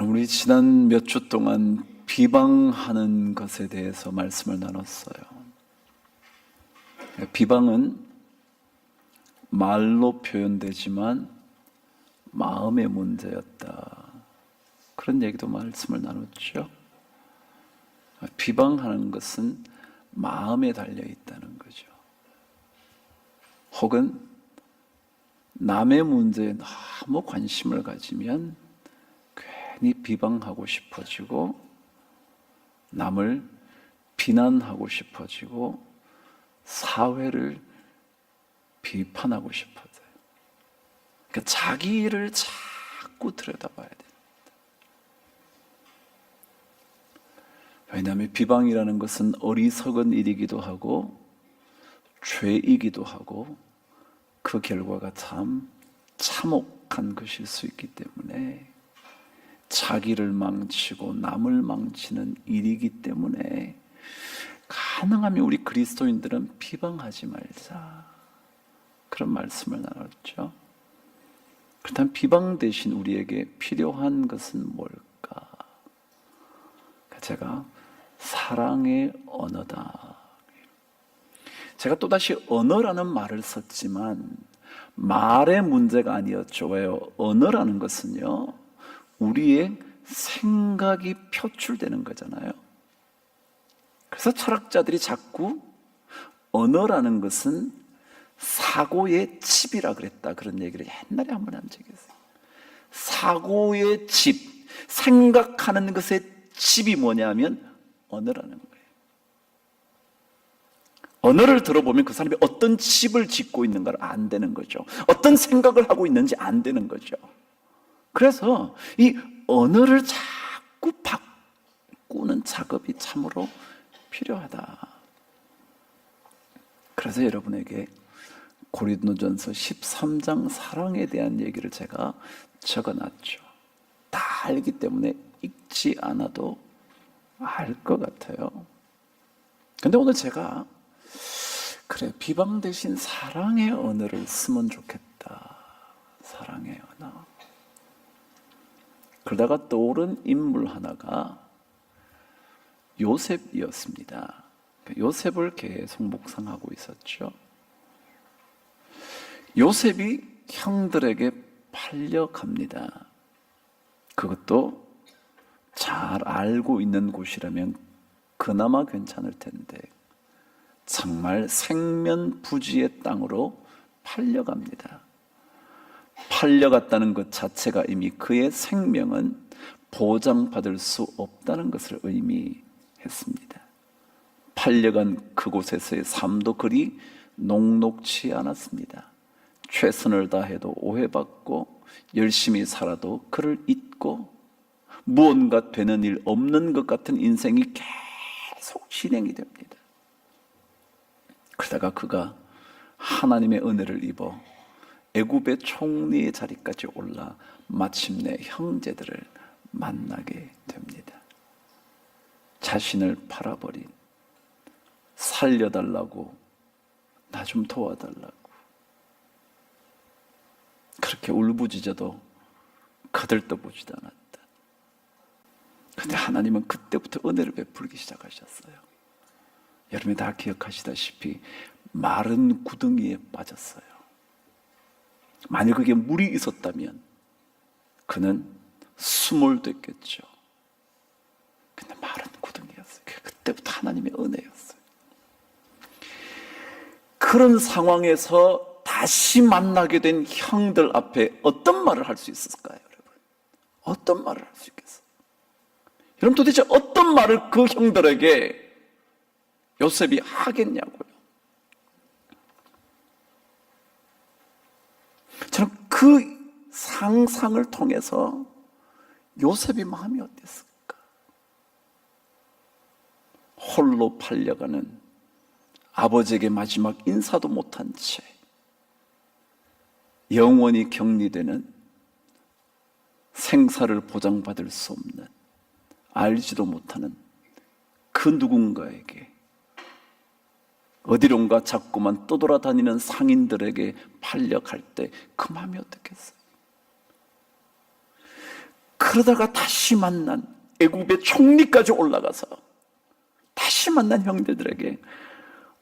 우리 지난 몇 주 동안 비방하는 것에 대해서 말씀을 나눴어요. 비방은 말로 표현되지만 마음의 문제였다. 그런 얘기도 말씀을 나눴죠. 비방하는 것은 마음에 달려 있다는 거죠. 혹은 남의 문제에 너무 관심을 가지면 괜히 비방하고 싶어지고 남을 비난하고 싶어지고 사회를 비판하고 싶어져요. 그러니까 자기를 자꾸 들여다봐야 됩니다. 왜냐하면 비방이라는 것은 어리석은 일이기도 하고 죄이기도 하고 그 결과가 참 참혹한 것일 수 있기 때문에 자기를 망치고 남을 망치는 일이기 때문에 가능하면 우리 그리스도인들은 비방하지 말자, 그런 말씀을 나눴죠. 그렇다면 비방 대신 우리에게 필요한 것은 뭘까? 제가 사랑의 언어다. 제가 또다시 언어라는 말을 썼지만 말의 문제가 아니었죠. 왜요? 언어라는 것은요, 우리의 생각이 표출되는 거잖아요. 그래서 철학자들이 자꾸 언어라는 것은 사고의 칩이라 그랬다, 그런 얘기를 옛날에 한 번 한 적이 있어요. 사고의 칩, 생각하는 것의 칩이 뭐냐면 언어라는 거예요. 언어를 들어보면 그 사람이 어떤 칩을 짓고 있는가를 안 되는 거죠. 어떤 생각을 하고 있는지 안 되는 거죠. 그래서 이 언어를 자꾸 바꾸는 작업이 참으로 필요하다. 그래서 여러분에게 고린도전서 13장 사랑에 대한 얘기를 제가 적어놨죠. 다 알기 때문에 읽지 않아도 알 것 같아요. 근데 오늘 제가 그래, 비방 대신 사랑의 언어를 쓰면 좋겠다. 사랑의 언어. 그러다가 떠오른 인물 하나가 요셉이었습니다. 요셉을 계속 묵상하고 있었죠. 요셉이 형들에게 팔려갑니다. 그것도 잘 알고 있는 곳이라면 그나마 괜찮을 텐데 정말 생면부지의 땅으로 팔려갑니다. 팔려갔다는 것 자체가 이미 그의 생명은 보장받을 수 없다는 것을 의미했습니다. 팔려간 그곳에서의 삶도 그리 녹록치 않았습니다. 최선을 다해도 오해받고 열심히 살아도 그를 잊고 무언가 되는 일 없는 것 같은 인생이 계속 진행이 됩니다. 그러다가 그가 하나님의 은혜를 입어 애굽의 총리의 자리까지 올라 마침내 형제들을 만나게 됩니다. 자신을 팔아버린, 살려달라고, 나 좀 도와달라고 그렇게 울부짖어도 거들떠보지도 않았다. 그런데 하나님은 그때부터 은혜를 베풀기 시작하셨어요. 여러분이 다 기억하시다시피 마른 구덩이에 빠졌어요. 만일 그게 물이 있었다면 그는 숨을 댔겠죠. 근데 마른 구덩이였어요. 그때부터 하나님의 은혜였어요. 그런 상황에서 다시 만나게 된 형들 앞에 어떤 말을 할 수 있을까요, 여러분? 어떤 말을 할 수 있겠어요? 여러분, 도대체 어떤 말을 그 형들에게 요셉이 하겠냐고요. 저는 그 상상을 통해서 요셉의 마음이 어땠을까? 홀로 팔려가는 아버지에게 마지막 인사도 못한 채 영원히 격리되는, 생사를 보장받을 수 없는, 알지도 못하는 그 누군가에게, 어디론가 자꾸만 떠돌아다니는 상인들에게 팔려갈 때 그 마음이 어떻겠어요? 그러다가 다시 만난 애굽의 총리까지 올라가서 다시 만난 형제들에게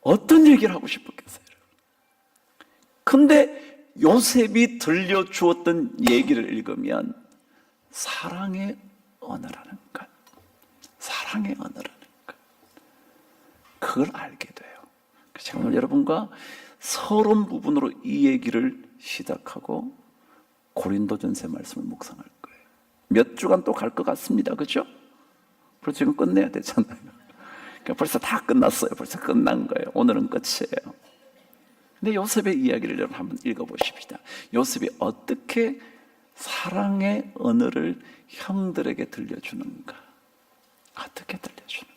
어떤 얘기를 하고 싶었겠어요? 근데 요셉이 들려주었던 얘기를 읽으면 사랑의 언어라는 것, 사랑의 언어라는 것, 그걸 알게 돼요. 제가 오늘 여러분과 서론 부분으로 이 얘기를 시작하고 고린도전서 말씀을 묵상할 거예요. 몇 주간 또 갈 것 같습니다. 그렇죠? 그래서 지금 끝내야 되잖아요. 그러니까 벌써 다 끝났어요. 벌써 끝난 거예요. 오늘은 끝이에요. 근데 요셉의 이야기를 여러분 한번 읽어보십시다. 요셉이 어떻게 사랑의 언어를 형들에게 들려주는가? 어떻게 들려주는가?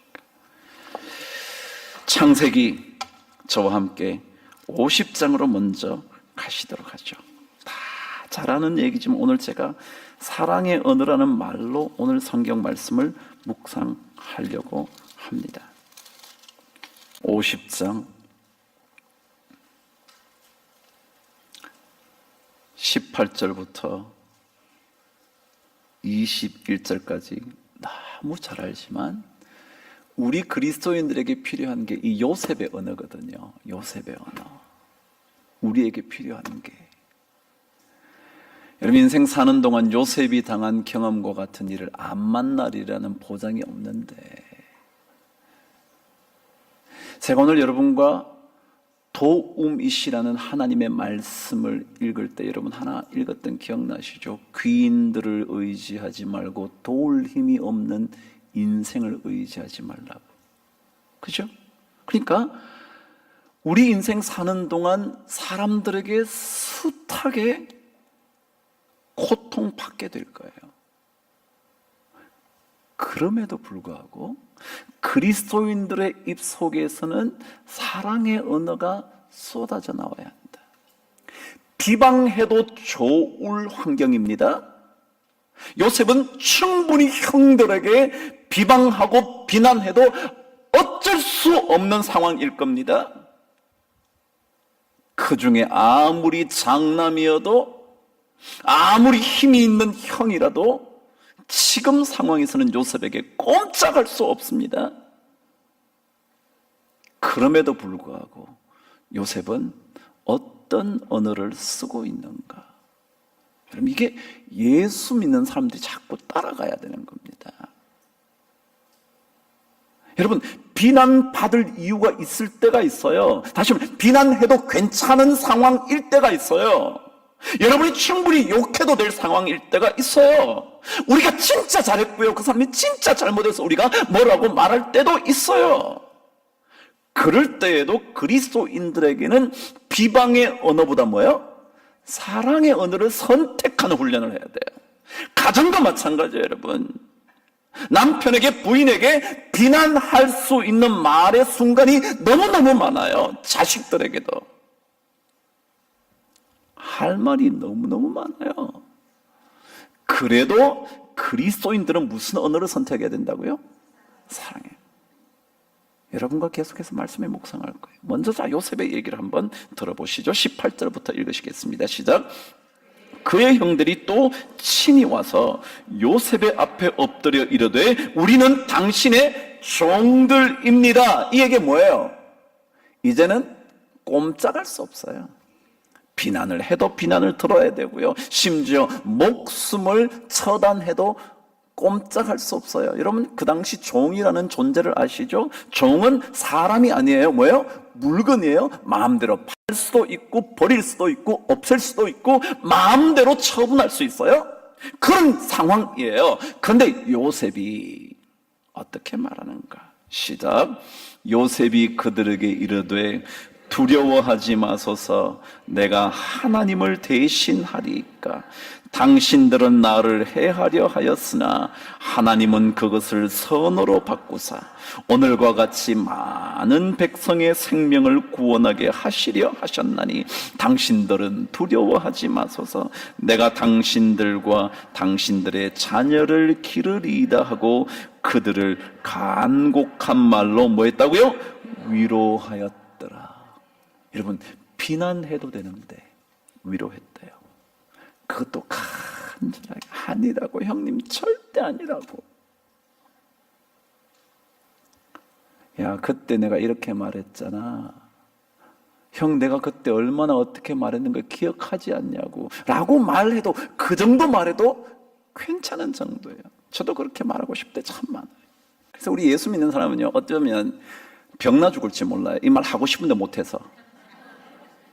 창세기 저와 함께 50장으로 먼저 가시도록 하죠. 다 잘 아는 얘기지만 오늘 제가 사랑의 언어라는 말로 오늘 성경 말씀을 묵상하려고 합니다. 50장 18절부터 21절까지 너무 잘 알지만 우리 그리스도인들에게 필요한 게 이 요셉의 언어거든요. 요셉의 언어. 우리에게 필요한 게, 여러분 인생 사는 동안 요셉이 당한 경험과 같은 일을 안 만날이라는 보장이 없는데, 제가 오늘 여러분과 도움이시라는 하나님의 말씀을 읽을 때 여러분 하나 읽었던 기억나시죠? 귀인들을 의지하지 말고 도울 힘이 없는 인생을 의지하지 말라고. 그죠? 그러니까 우리 인생 사는 동안 사람들에게 숱하게 고통받게 될 거예요. 그럼에도 불구하고 그리스도인들의 입 속에서는 사랑의 언어가 쏟아져 나와야 한다. 비방해도 좋을 환경입니다. 요셉은 충분히 형들에게 비방하고 비난해도 어쩔 수 없는 상황일 겁니다. 그 중에 아무리 장남이어도 아무리 힘이 있는 형이라도 지금 상황에서는 요셉에게 꼼짝할 수 없습니다. 그럼에도 불구하고 요셉은 어떤 언어를 쓰고 있는가? 여러분, 이게 예수 믿는 사람들이 자꾸 따라가야 되는 겁니다. 여러분, 비난받을 이유가 있을 때가 있어요. 다시 말해, 비난해도 괜찮은 상황일 때가 있어요. 여러분이 충분히 욕해도 될 상황일 때가 있어요. 우리가 진짜 잘했고요, 그 사람이 진짜 잘못해서 우리가 뭐라고 말할 때도 있어요. 그럴 때에도 그리스도인들에게는 비방의 언어보다 뭐예요? 사랑의 언어를 선택하는 훈련을 해야 돼요. 가정도 마찬가지예요, 여러분. 남편에게, 부인에게 비난할 수 있는 말의 순간이 너무너무 많아요. 자식들에게도 할 말이 너무너무 많아요. 그래도 그리스도인들은 무슨 언어를 선택해야 된다고요? 사랑해. 여러분과 계속해서 말씀에 묵상할 거예요. 먼저 자 요셉의 얘기를 한번 들어보시죠. 18절부터 읽으시겠습니다. 시작. 그의 형들이 또 친히 와서 요셉의 앞에 엎드려 이르되 우리는 당신의 종들입니다. 이 얘기 뭐예요? 이제는 꼼짝할 수 없어요. 비난을 해도 비난을 들어야 되고요. 심지어 목숨을 처단해도 꼼짝할 수 없어요. 여러분, 그 당시 종이라는 존재를 아시죠? 종은 사람이 아니에요. 뭐예요? 물건이에요. 마음대로 팔 수도 있고 버릴 수도 있고 없앨 수도 있고 마음대로 처분할 수 있어요. 그런 상황이에요. 그런데 요셉이 어떻게 말하는가? 시작. 요셉이 그들에게 이르되 두려워하지 마소서. 내가 하나님을 대신하리이까. 당신들은 나를 해하려 하였으나 하나님은 그것을 선으로 바꾸사 오늘과 같이 많은 백성의 생명을 구원하게 하시려 하셨나니 당신들은 두려워하지 마소서. 내가 당신들과 당신들의 자녀를 기르리이다 하고 그들을 간곡한 말로 뭐 했다고요? 위로하였더라. 여러분, 비난해도 되는데 위로했대요. 그것도 간절하게 아니라고, 형님 절대 아니라고. 야, 그때 내가 이렇게 말했잖아. 형, 내가 그때 얼마나 어떻게 말했는가 기억하지 않냐고 라고 말해도, 그 정도 말해도 괜찮은 정도예요. 저도 그렇게 말하고 싶을 때 참 많아요. 그래서 우리 예수 믿는 사람은요, 어쩌면 병나 죽을지 몰라요. 이 말 하고 싶은데 못해서.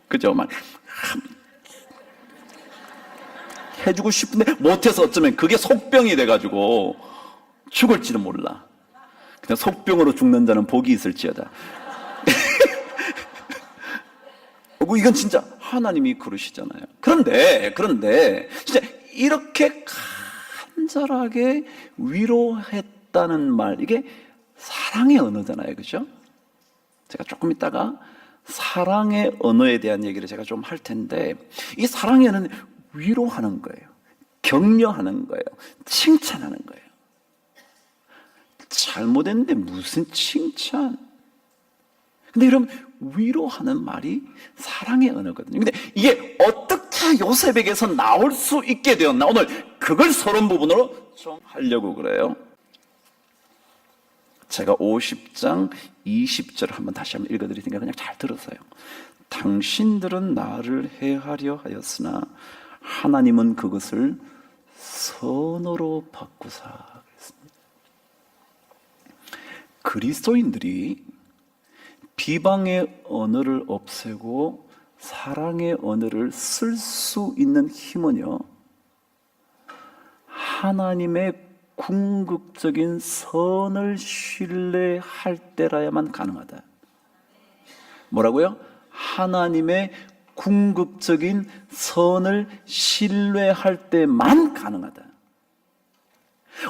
그죠? 막 해주고 싶은데 못해서 어쩌면 그게 속병이 돼가지고 죽을지도 몰라. 그냥 속병으로 죽는 자는 복이 있을지어다. 이건 진짜 하나님이 그러시잖아요. 그런데 진짜 이렇게 간절하게 위로했다는 말, 이게 사랑의 언어잖아요. 그죠? 제가 조금 있다가 사랑의 언어에 대한 얘기를 제가 좀 할 텐데, 이 사랑의 언어는 위로하는 거예요. 격려하는 거예요. 칭찬하는 거예요. 잘못했는데 무슨 칭찬? 근데 여러분, 위로하는 말이 사랑의 언어거든요. 근데 이게 어떻게 요셉에게서 나올 수 있게 되었나? 오늘 그걸 서론 부분으로 좀 하려고 그래요. 제가 50장 20절 한번 다시 한번 읽어드릴 테니까 그냥 잘 들으세요. 당신들은 나를 해하려 하였으나 하나님은 그것을 선으로 바꾸사. 그랬습니다. 그리스도인들이 비방의 언어를 없애고 사랑의 언어를 쓸 수 있는 힘은요, 하나님의 궁극적인 선을 신뢰할 때라야만 가능하다. 뭐라고요? 하나님의 궁극적인 선을 신뢰할 때만 가능하다.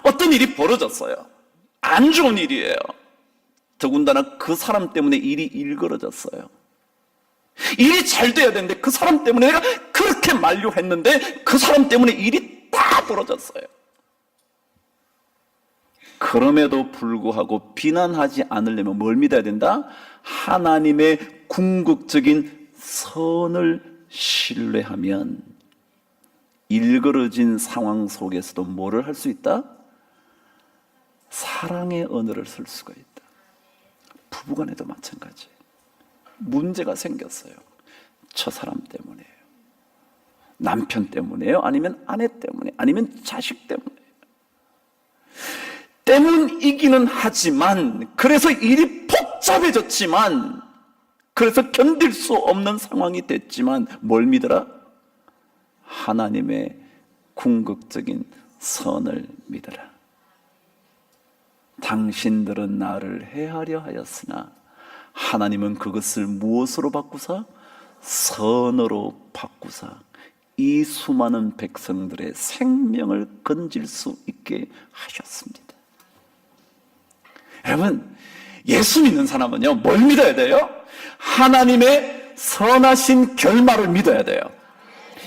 어떤 일이 벌어졌어요. 안 좋은 일이에요. 더군다나 그 사람 때문에 일이 일그러졌어요. 일이 잘 돼야 되는데 그 사람 때문에 내가 그렇게 만류했는데 그 사람 때문에 일이 다 벌어졌어요. 그럼에도 불구하고 비난하지 않으려면 뭘 믿어야 된다? 하나님의 궁극적인 선을 신뢰하면 일그러진 상황 속에서도 뭐를 할 수 있다? 사랑의 언어를 쓸 수가 있다. 부부간에도 마찬가지. 문제가 생겼어요. 저 사람 때문이에요. 남편 때문이에요? 아니면 아내 때문에? 아니면 자식 때문에? 때문이기는 하지만, 그래서 일이 복잡해졌지만, 그래서 견딜 수 없는 상황이 됐지만 뭘 믿어라? 하나님의 궁극적인 선을 믿어라. 당신들은 나를 해하려 하였으나 하나님은 그것을 무엇으로 바꾸사? 선으로 바꾸사 이 수많은 백성들의 생명을 건질 수 있게 하셨습니다. 여러분, 예수 믿는 사람은요, 뭘 믿어야 돼요? 하나님의 선하신 결말을 믿어야 돼요.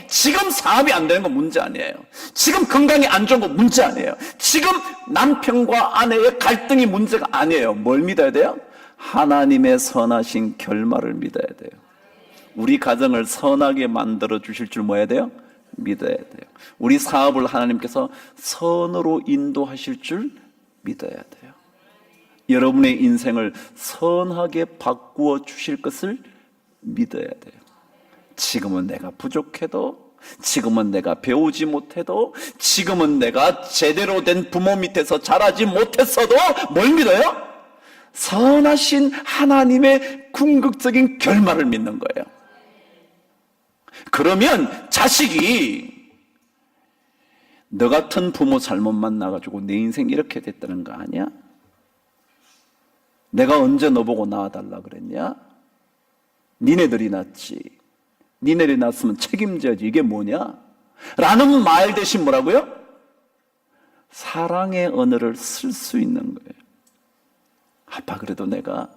지금 사업이 안 되는 건 문제 아니에요. 지금 건강이 안 좋은 건 문제 아니에요. 지금 남편과 아내의 갈등이 문제가 아니에요. 뭘 믿어야 돼요? 하나님의 선하신 결말을 믿어야 돼요. 우리 가정을 선하게 만들어 주실 줄 뭐 해야 돼요? 믿어야 돼요. 우리 사업을 하나님께서 선으로 인도하실 줄 믿어야 돼요. 여러분의 인생을 선하게 바꾸어 주실 것을 믿어야 돼요. 지금은 내가 부족해도, 지금은 내가 배우지 못해도, 지금은 내가 제대로 된 부모 밑에서 자라지 못했어도 뭘 믿어요? 선하신 하나님의 궁극적인 결말을 믿는 거예요. 그러면 자식이 너 같은 부모 잘못 만나가지고 내 인생 이렇게 됐다는 거 아니야? 내가 언제 너 보고 낳아달라 그랬냐? 니네들이 낳지. 니네들이 낳았으면 책임져야지. 이게 뭐냐? 라는 말 대신 뭐라고요? 사랑의 언어를 쓸 수 있는 거예요. 아빠, 그래도 내가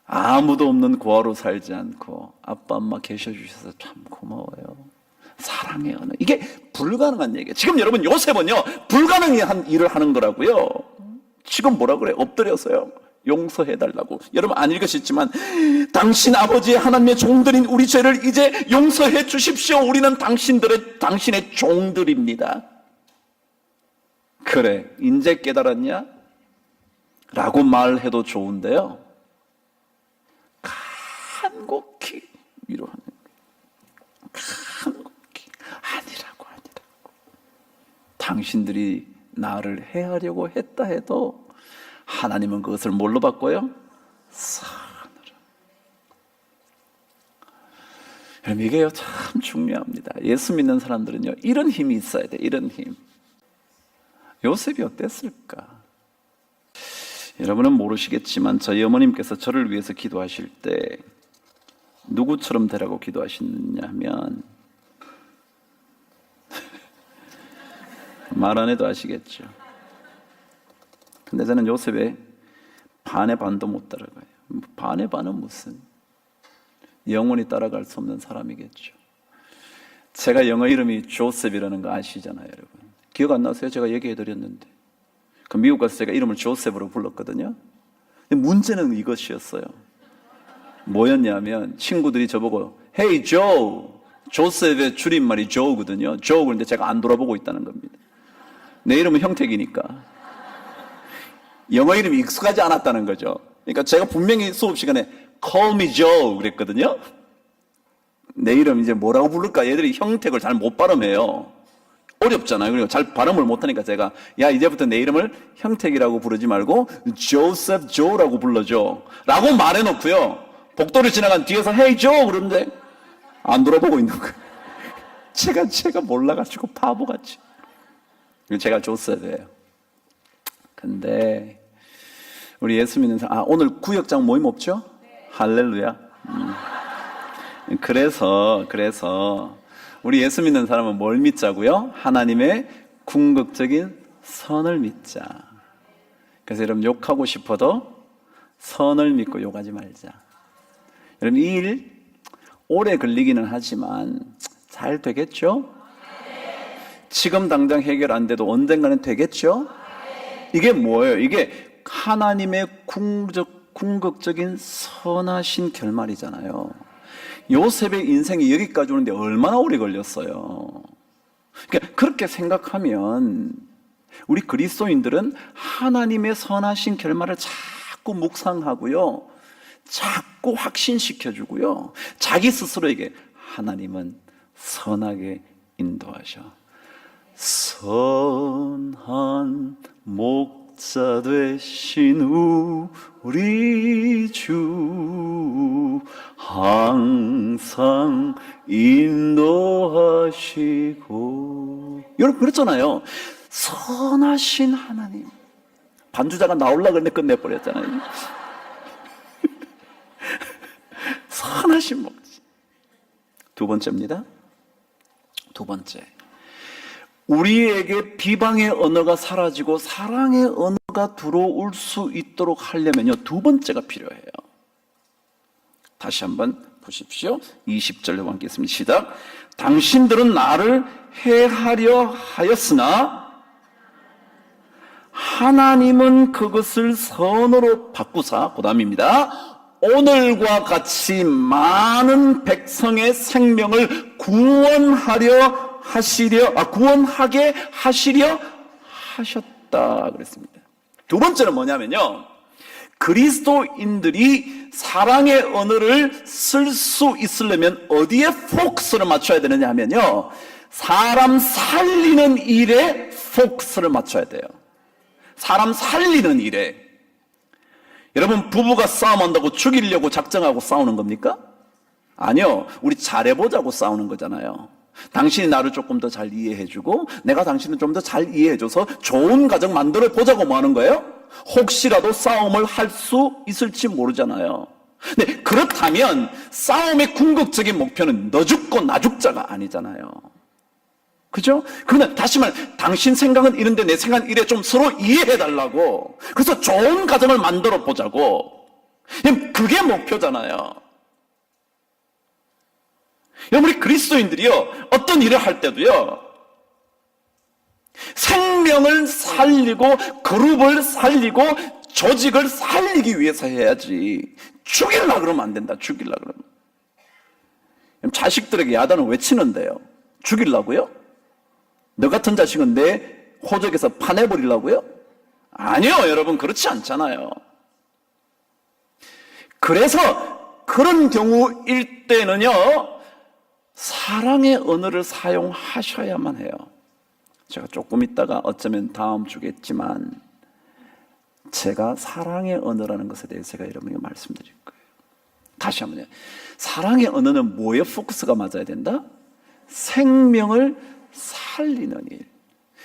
아무도 없는 고아로 살지 않고 아빠 엄마 계셔주셔서 참 고마워요. 사랑의 언어. 이게 불가능한 얘기예요. 지금 여러분, 요셉은요 불가능한 일을 하는 거라고요. 지금 뭐라 그래요? 엎드려서요. 용서해달라고. 여러분 안 읽으셨지만 당신 아버지 하나님의 종들인 우리 죄를 이제 용서해 주십시오. 우리는 당신의 종들입니다. 그래, 이제 깨달았냐? 라고 말해도 좋은데요, 간곡히 위로하는 거예요. 간곡히 아니라고. 당신들이 나를 해하려고 했다 해도 하나님은 그것을 뭘로 바꿔요? 선으로. 여러분, 이게요 참 중요합니다. 예수 믿는 사람들은요 이런 힘이 있어야 돼. 이런 힘. 요셉이 어땠을까? 여러분은 모르시겠지만 저희 어머님께서 저를 위해서 기도하실 때 누구처럼 되라고 기도하시느냐 하면 말 안 해도 아시겠죠. 근데 저는 요셉의 반의 반도 못 따라가요. 반의 반은 무슨, 영원히 따라갈 수 없는 사람이겠죠. 제가 영어 이름이 조셉이라는 거 아시잖아요, 여러분. 기억 안 나세요? 제가 얘기해드렸는데. 그 미국 가서 제가 이름을 조셉으로 불렀거든요. 근데 문제는 이것이었어요. 뭐였냐면 친구들이 저보고 Hey Joe, 조셉의 줄임말이 조거든요. 조. 그런데 제가 안 돌아보고 있다는 겁니다. 내 이름은 형택이니까. 영어 이름이 익숙하지 않았다는 거죠. 그러니까 제가 분명히 수업 시간에 Call me Joe 그랬거든요. 내 이름 이제 뭐라고 부를까? 얘들이 형택을 잘 못 발음해요. 어렵잖아요. 그리고 잘 발음을 못하니까 제가 야, 이제부터 내 이름을 형택이라고 부르지 말고 조셉 조라고 불러줘 라고 말해놓고요, 복도를 지나간 뒤에서 Hey Joe 그러는데 안 돌아보고 있는 거예요. 제가 몰라가지고 바보같이. 제가 조셉이에요. 근데 우리 예수 믿는 사람, 오늘 구역장 모임 없죠? 할렐루야. 그래서 우리 예수 믿는 사람은 뭘 믿자고요? 하나님의 궁극적인 선을 믿자. 그래서 여러분, 욕하고 싶어도 선을 믿고 욕하지 말자. 여러분, 이 일 오래 걸리기는 하지만 잘 되겠죠? 지금 당장 해결 안 돼도 언젠가는 되겠죠? 이게 뭐예요? 이게 하나님의 궁극적인 선하신 결말이잖아요. 요셉의 인생이 여기까지 오는데 얼마나 오래 걸렸어요. 그러니까 그렇게 생각하면 우리 그리스도인들은 하나님의 선하신 결말을 자꾸 묵상하고요, 자꾸 확신시켜주고요, 자기 스스로에게 하나님은 선하게 인도하셔. 선한 목자 되신 우리 주 항상 인도하시고. 여러분 그렇잖아요. 선하신 하나님. 반주자가 나오려고 했는데 끝내버렸잖아요. 선하신 목자. 두 번째입니다. 두 번째, 우리에게 비방의 언어가 사라지고 사랑의 언어가 들어올 수 있도록 하려면요, 두 번째가 필요해요. 다시 한번 보십시오. 20절로 함께 있습니다. 시작. 당신들은 나를 해하려 하였으나 하나님은 그것을 선으로 바꾸사, 그 다음입니다, 오늘과 같이 많은 백성의 생명을 구원하게 하시려 하셨다 그랬습니다. 두 번째는 뭐냐면요, 그리스도인들이 사랑의 언어를 쓸 수 있으려면 어디에 포커스를 맞춰야 되느냐 하면요, 사람 살리는 일에 포커스를 맞춰야 돼요. 사람 살리는 일에. 여러분, 부부가 싸움한다고 죽이려고 작정하고 싸우는 겁니까? 아니요. 우리 잘해보자고 싸우는 거잖아요. 당신이 나를 조금 더 잘 이해해주고 내가 당신을 좀 더 잘 이해해줘서 좋은 가정 만들어 보자고 뭐 하는 거예요? 혹시라도 싸움을 할 수 있을지 모르잖아요. 근데 그렇다면 싸움의 궁극적인 목표는 너 죽고 나 죽자가 아니잖아요. 그죠? 그러면 다시 말, 당신 생각은 이런데 내 생각은 이래, 좀 서로 이해해달라고. 그래서 좋은 가정을 만들어 보자고. 그게 목표잖아요. 여러분, 우리 그리스도인들이요, 어떤 일을 할 때도요, 생명을 살리고 그룹을 살리고 조직을 살리기 위해서 해야지 죽이려고 그러면 안 된다. 죽이려고 그러면. 자식들에게 야단을 왜 치는데요? 죽이려고요? 너 같은 자식은 내 호적에서 파내버리려고요? 아니요, 여러분, 그렇지 않잖아요. 그래서 그런 경우일 때는요, 사랑의 언어를 사용하셔야만 해요. 제가 조금 있다가 어쩌면 다음 주겠지만 제가 사랑의 언어라는 것에 대해서 제가 여러분에게 말씀드릴 거예요. 다시 한번요. 사랑의 언어는 뭐에 포커스가 맞아야 된다? 생명을 살리는 일.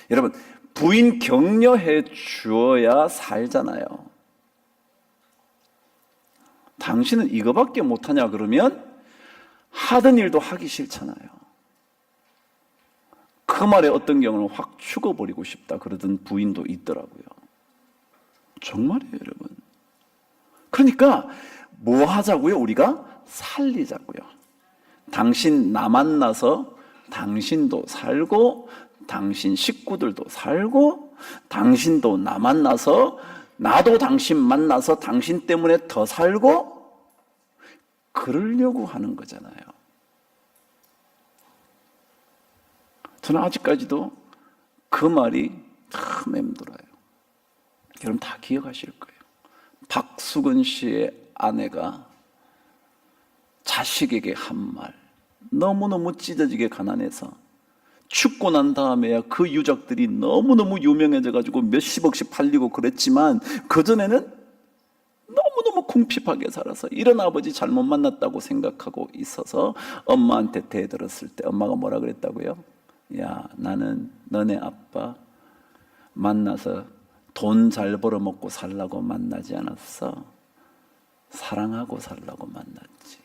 여러분, 부인 격려해 주어야 살잖아요. 당신은 이거밖에 못하냐 그러면 하던 일도 하기 싫잖아요. 그 말에 어떤 경우는 확 죽어버리고 싶다 그러던 부인도 있더라고요. 정말이에요, 여러분. 그러니까 뭐 하자고요? 우리가 살리자고요. 당신 나 만나서 당신도 살고, 당신 식구들도 살고, 당신도 나 만나서 나도 당신 만나서 당신 때문에 더 살고, 그러려고 하는 거잖아요. 저는 아직까지도 그 말이 참 힘들어요. 여러분 다 기억하실 거예요. 박수근 씨의 아내가 자식에게 한 말, 너무너무 찢어지게 가난해서 죽고 난 다음에야 그 유적들이 너무너무 유명해져가지고 몇십억씩 팔리고 그랬지만 그전에는 너무너무 궁핍하게 살아서 이런 아버지 잘못 만났다고 생각하고 있어서 엄마한테 대들었을 때 엄마가 뭐라 그랬다고요? 야, 나는 너네 아빠 만나서 돈 잘 벌어먹고 살라고 만나지 않았어. 사랑하고 살라고 만났지.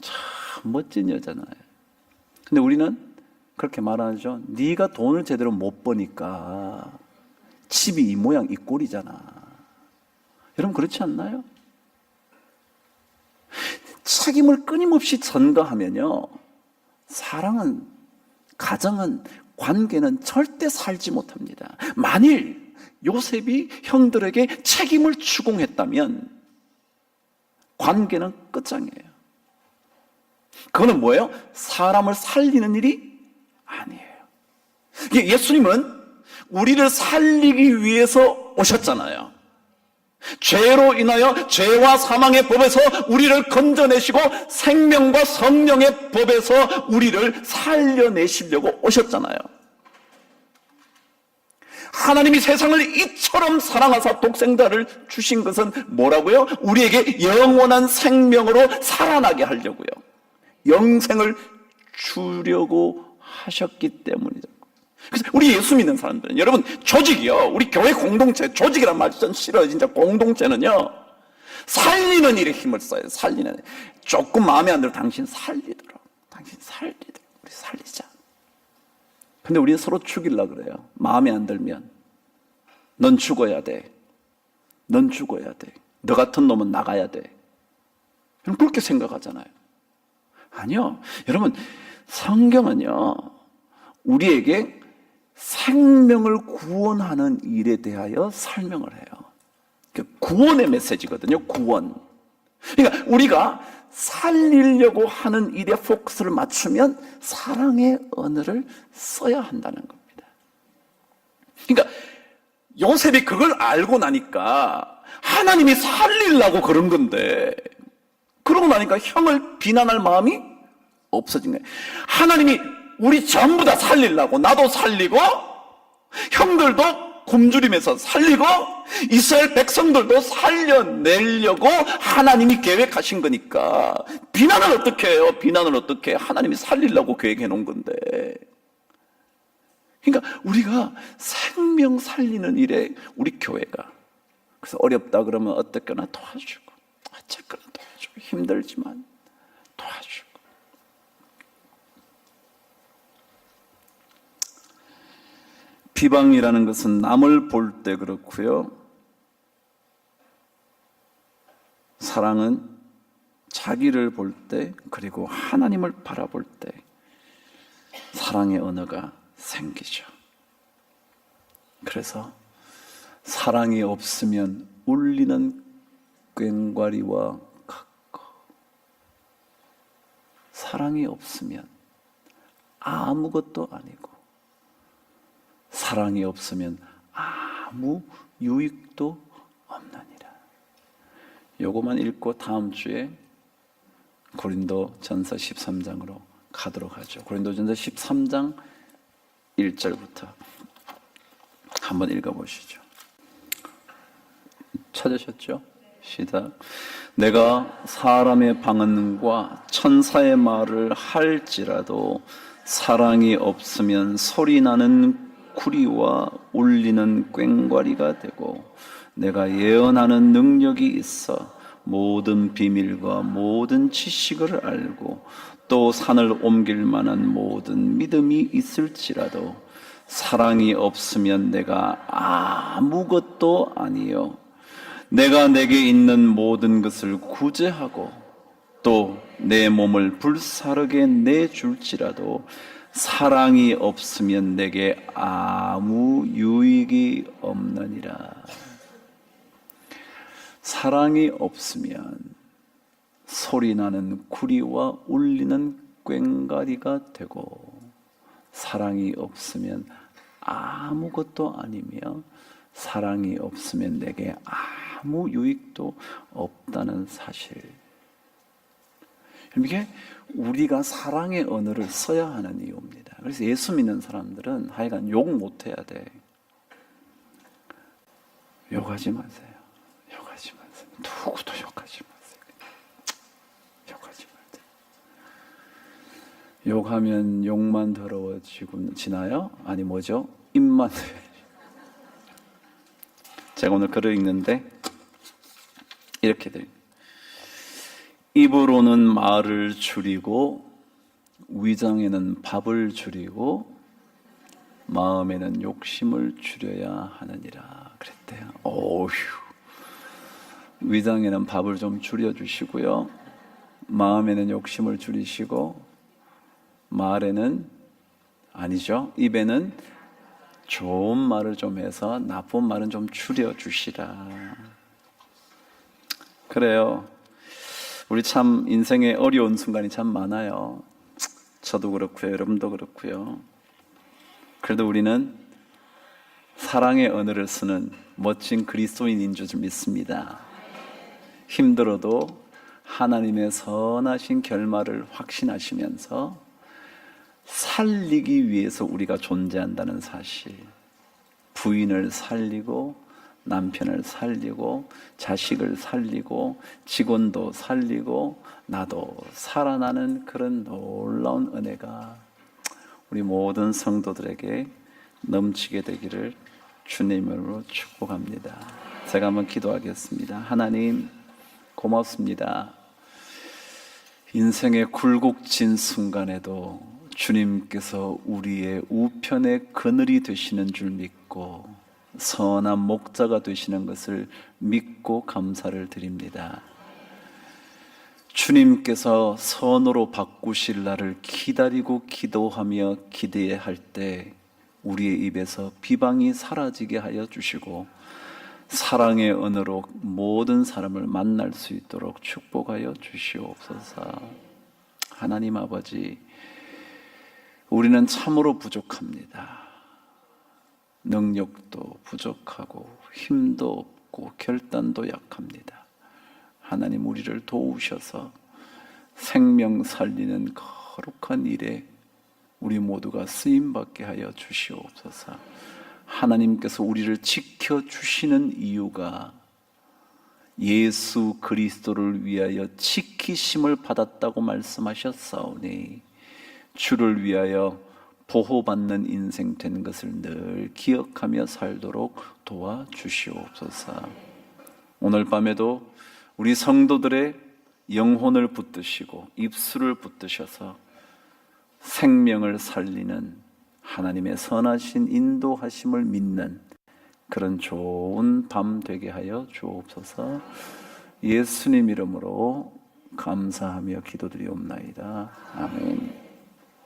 참 멋진 여자잖아요. 근데 우리는 그렇게 말하죠. 네가 돈을 제대로 못 버니까 집이 이 모양 이 꼴이잖아. 여러분 그렇지 않나요? 책임을 끊임없이 전가하면요, 사랑은, 가정은, 관계는 절대 살지 못합니다. 만일 요셉이 형들에게 책임을 추궁했다면 관계는 끝장이에요. 그거는 뭐예요? 사람을 살리는 일이 아니에요. 예수님은 우리를 살리기 위해서 오셨잖아요. 죄로 인하여 죄와 사망의 법에서 우리를 건져내시고 생명과 성령의 법에서 우리를 살려내시려고 오셨잖아요. 하나님이 세상을 이처럼 사랑하사 독생자를 주신 것은 뭐라고요? 우리에게 영원한 생명으로 살아나게 하려고요. 영생을 주려고 하셨기 때문이죠. 그래서 우리 예수 믿는 사람들은, 여러분, 조직이요, 우리 교회 공동체, 조직이란 말 전 싫어요. 진짜 공동체는요, 살리는 일에 힘을 써요. 살리는 일. 조금 마음에 안 들어, 당신 살리도록, 우리 살리자. 근데 우리는 서로 죽이려고 그래요. 마음에 안 들면 넌 죽어야 돼, 넌 죽어야 돼, 너 같은 놈은 나가야 돼. 여러분 그렇게 생각하잖아요. 아니요, 여러분, 성경은요 우리에게 생명을 구원하는 일에 대하여 설명을 해요. 구원의 메시지거든요. 구원. 그러니까 우리가 살리려고 하는 일에 포커스를 맞추면 사랑의 언어를 써야 한다는 겁니다. 그러니까 요셉이 그걸 알고 나니까 하나님이 살리려고 그런 건데, 그러고 나니까 형을 비난할 마음이 없어진 거예요. 하나님이 우리 전부 다 살리려고, 나도 살리고 형들도 굶주림에서 살리고 이스라엘 백성들도 살려내려고 하나님이 계획하신 거니까 비난을 어떻게 해요? 비난을 어떻게 해? 하나님이 살리려고 계획해 놓은 건데. 그러니까 우리가 생명 살리는 일에 우리 교회가, 그래서 어렵다 그러면 어떻게나 도와주고, 어쨌거나 도와주고, 힘들지만 도와주고. 비방이라는 것은 남을 볼 때 그렇고요, 사랑은 자기를 볼 때, 그리고 하나님을 바라볼 때 사랑의 언어가 생기죠. 그래서 사랑이 없으면 울리는 꽹과리와 같고, 사랑이 없으면 아무것도 아니고, 사랑이 없으면 아무 유익도 없느니라. 요거만 읽고 다음 주에 고린도전서 13장으로 가도록 하죠. 고린도전서 13장 1절부터 한번 읽어보시죠. 찾으셨죠? 시작. 내가 사람의 방언과 천사의 말을 할지라도 사랑이 없으면 소리나는 구리와 울리는 꽹과리가 되고, 내가 예언하는 능력이 있어 모든 비밀과 모든 지식을 알고 또 산을 옮길 만한 모든 믿음이 있을지라도 사랑이 없으면 내가 아무것도 아니요, 내가 내게 있는 모든 것을 구제하고 또 내 몸을 불사르게 내줄지라도 사랑이 없으면 내게 아무 유익이 없느니라. 사랑이 없으면 소리나는 구리와 울리는 꽹과리가 되고, 사랑이 없으면 아무것도 아니며, 사랑이 없으면 내게 아무 유익도 없다는 사실. 이게 우리가 사랑의 언어를 써야 하는 이유입니다. 그래서 예수 믿는 사람들은 하여간 욕 못해야 돼. 욕하지 마세요. 욕하지 마세요. 누구도 욕하지 마세요. 욕하지 마세요. 욕하면 욕만 더러워지고 지나요? 아니 뭐죠? 입만. 제가 오늘 글을 읽는데 이렇게 돼요. 입으로는 말을 줄이고 위장에는 밥을 줄이고 마음에는 욕심을 줄여야 하느니라 그랬대요. 어휴. 위장에는 밥을 좀 줄여주시고요, 마음에는 욕심을 줄이시고, 말에는 아니죠, 입에는 좋은 말을 좀 해서 나쁜 말은 좀 줄여주시라. 그래요. 우리 참 인생에 어려운 순간이 참 많아요. 저도 그렇고요, 여러분도 그렇고요. 그래도 우리는 사랑의 언어를 쓰는 멋진 그리스도인인 줄 믿습니다. 힘들어도 하나님의 선하신 결말을 확신하시면서 살리기 위해서 우리가 존재한다는 사실, 부인을 살리고 남편을 살리고 자식을 살리고 직원도 살리고 나도 살아나는 그런 놀라운 은혜가 우리 모든 성도들에게 넘치게 되기를 주님으로 축복합니다. 제가 한번 기도하겠습니다. 하나님 고맙습니다. 인생의 굴곡진 순간에도 주님께서 우리의 우편의 그늘이 되시는 줄 믿고 선한 목자가 되시는 것을 믿고 감사를 드립니다. 주님께서 선으로 바꾸실 날을 기다리고 기도하며 기대할 때 우리의 입에서 비방이 사라지게 하여 주시고 사랑의 언어로 모든 사람을 만날 수 있도록 축복하여 주시옵소서. 하나님 아버지, 우리는 참으로 부족합니다. 능력도 부족하고 힘도 없고 결단도 약합니다. 하나님 우리를 도우셔서 생명 살리는 거룩한 일에 우리 모두가 쓰임받게 하여 주시옵소서. 하나님께서 우리를 지켜주시는 이유가 예수 그리스도를 위하여 지키심을 받았다고 말씀하셨사오니 주를 위하여 보호받는 인생 된 것을 늘 기억하며 살도록 도와주시옵소서. 오늘 밤에도 우리 성도들의 영혼을 붙드시고 입술을 붙드셔서 생명을 살리는 하나님의 선하신 인도하심을 믿는 그런 좋은 밤 되게 하여 주옵소서. 예수님 이름으로 감사하며 기도드리옵나이다. 아멘.